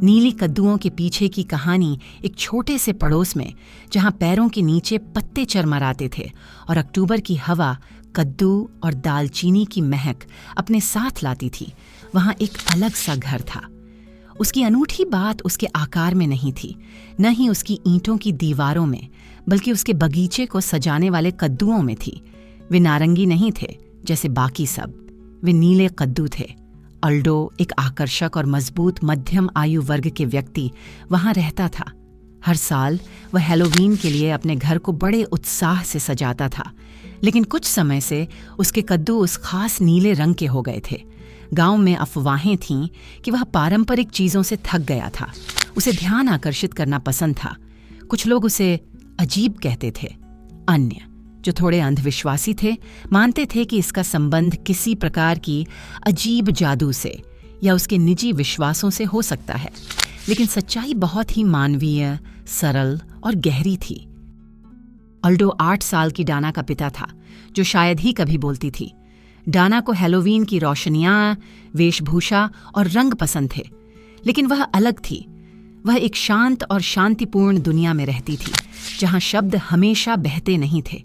नीली कद्दुओं के पीछे की कहानी एक छोटे से पड़ोस में, जहां पैरों के नीचे पत्ते चरमराते थे और अक्टूबर की हवा कद्दू और दालचीनी की महक अपने साथ लाती थी, वहां एक अलग सा घर था। उसकी अनूठी बात उसके आकार में नहीं थी, न ही उसकी ईंटों की दीवारों में, बल्कि उसके बगीचे को सजाने वाले कद्दुओं में थी। वे नारंगी नहीं थे जैसे बाकी सब, वे नीले कद्दू थे। अल्डो, एक आकर्षक और मजबूत मध्यम आयु वर्ग के व्यक्ति, वहां रहता था। हर साल वह हैलोवीन के लिए अपने घर को बड़े उत्साह से सजाता था, लेकिन कुछ समय से उसके कद्दू उस खास नीले रंग के हो गए थे। गांव में अफवाहें थीं कि वह पारंपरिक चीजों से थक गया था, उसे ध्यान आकर्षित करना पसंद था। कुछ लोग उसे अजीब कहते थे। अन्य, जो थोड़े अंधविश्वासी थे, मानते थे कि इसका संबंध किसी प्रकार की अजीब जादू से या उसके निजी विश्वासों से हो सकता है। लेकिन सच्चाई बहुत ही मानवीय, सरल और गहरी थी। अल्डो 8 साल की डाना का पिता था, जो शायद ही कभी बोलती थी। डाना को हैलोवीन की रोशनियां, वेशभूषा और रंग पसंद थे, लेकिन वह अलग थी। वह एक शांत और शांतिपूर्ण दुनिया में रहती थी, जहां शब्द हमेशा बहते नहीं थे।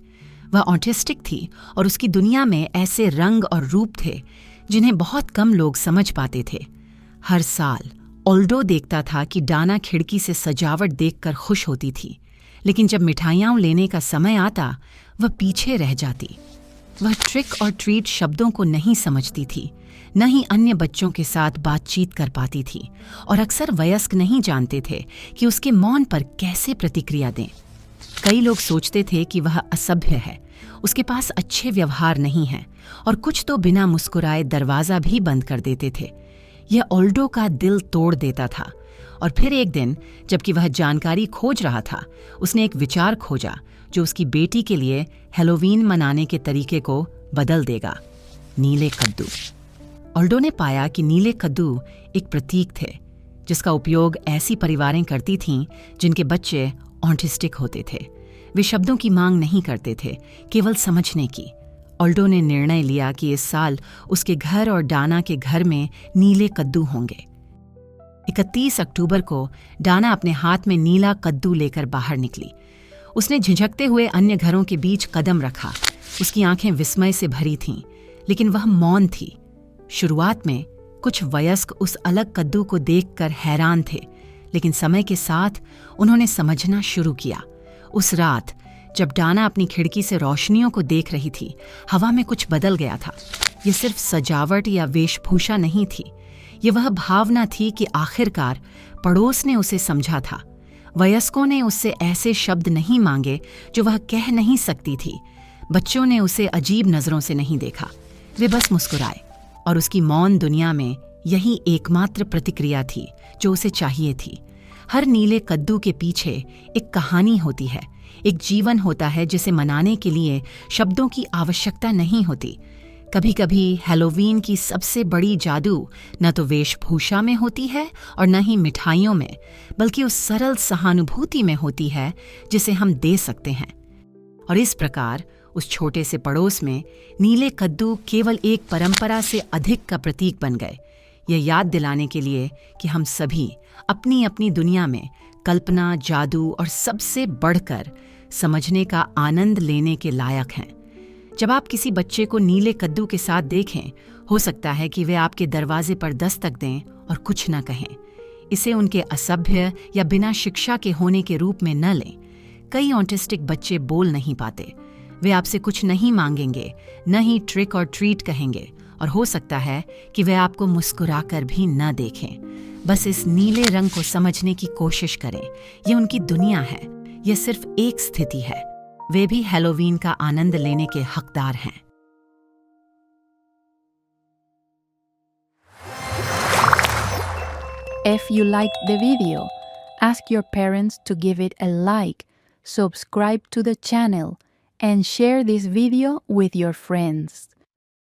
वह ऑटिस्टिक थी और उसकी दुनिया में ऐसे रंग और रूप थे जिन्हें बहुत कम लोग समझ पाते थे। हर साल अल्डो देखता था कि डाना खिड़की से सजावट देखकर खुश होती थी, लेकिन जब मिठाइयाँ लेने का समय आता, वह पीछे रह जाती। वह ट्रिक और ट्रीट शब्दों को नहीं समझती थी, न ही अन्य बच्चों के साथ बातचीत कर पाती थी, और अक्सर वयस्क नहीं जानते थे कि उसके मौन पर कैसे प्रतिक्रिया दें। कई लोग सोचते थे कि वह असभ्य है, उसके पास अच्छे व्यवहार नहीं है, और कुछ तो बिना मुस्कुराए दरवाज़ा भी बंद कर देते थे। यह अल्डो का दिल तोड़ देता था। और फिर एक दिन, जबकि वह जानकारी खोज रहा था, उसने एक विचार खोजा जो उसकी बेटी के लिए हैलोवीन मनाने के तरीके को बदल देगा। नीले कद्दू। अल्डो ने पाया कि नीले कद्दू एक प्रतीक थे, जिसका उपयोग ऐसी परिवारें करती थीं जिनके बच्चे ऑटिस्टिक होते थे। वे शब्दों की मांग नहीं करते थे, केवल समझने की। अल्डो ने निर्णय लिया कि इस साल उसके घर और डाना के घर में नीले कद्दू होंगे। 31 अक्टूबर को डाना अपने हाथ में नीला कद्दू लेकर बाहर निकली। उसने झिझकते हुए अन्य घरों के बीच कदम रखा। उसकी आंखें विस्मय से भरी थीं, लेकिन वह मौन थी। शुरुआत में कुछ वयस्क उस अलग कद्दू को देखकर हैरान थे, लेकिन समय के साथ उन्होंने समझना शुरू किया। उस रात, जब डाना अपनी खिड़की से रोशनियों को देख रही थी, हवा में कुछ बदल गया था। ये सिर्फ सजावट या वेशभूषा नहीं थी, ये वह भावना थी कि आखिरकार पड़ोस ने उसे समझा था। वयस्कों ने उससे ऐसे शब्द नहीं मांगे जो वह कह नहीं सकती थी। बच्चों ने उसे अजीब नजरों से नहीं देखा, वे बस मुस्कुराए, और उसकी मौन दुनिया में यही एकमात्र प्रतिक्रिया थी जो उसे चाहिए थी। हर नीले कद्दू के पीछे एक कहानी होती है, एक जीवन होता है जिसे मनाने के लिए शब्दों की आवश्यकता नहीं होती। कभी कभी हैलोवीन की सबसे बड़ी जादू न तो वेशभूषा में होती है और न ही मिठाइयों में, बल्कि उस सरल सहानुभूति में होती है जिसे हम दे सकते हैं। और इस प्रकार उस छोटे से पड़ोस में नीले कद्दू केवल एक परंपरा से अधिक का प्रतीक बन गए, यह याद दिलाने के लिए कि हम सभी अपनी अपनी दुनिया में कल्पना, जादू और सबसे बढ़कर समझने का आनंद लेने के लायक हैं। जब आप किसी बच्चे को नीले कद्दू के साथ देखें, हो सकता है कि वे आपके दरवाजे पर दस्तक दें और कुछ न कहें। इसे उनके असभ्य या बिना शिक्षा के होने के रूप में न लें। कई ऑटिस्टिक बच्चे बोल नहीं पाते, वे आपसे कुछ नहीं मांगेंगे, न ही ट्रिक और ट्रीट कहेंगे, और हो सकता है कि वे आपको मुस्कुराकर भी न देखें। बस इस नीले रंग को समझने की कोशिश करें। ये उनकी दुनिया है, यह सिर्फ एक स्थिति है। वे भी हैलोवीन का आनंद लेने के हकदार हैं। If you liked the video, ask your parents to give it a like, subscribe to the channel, and share this video with your friends.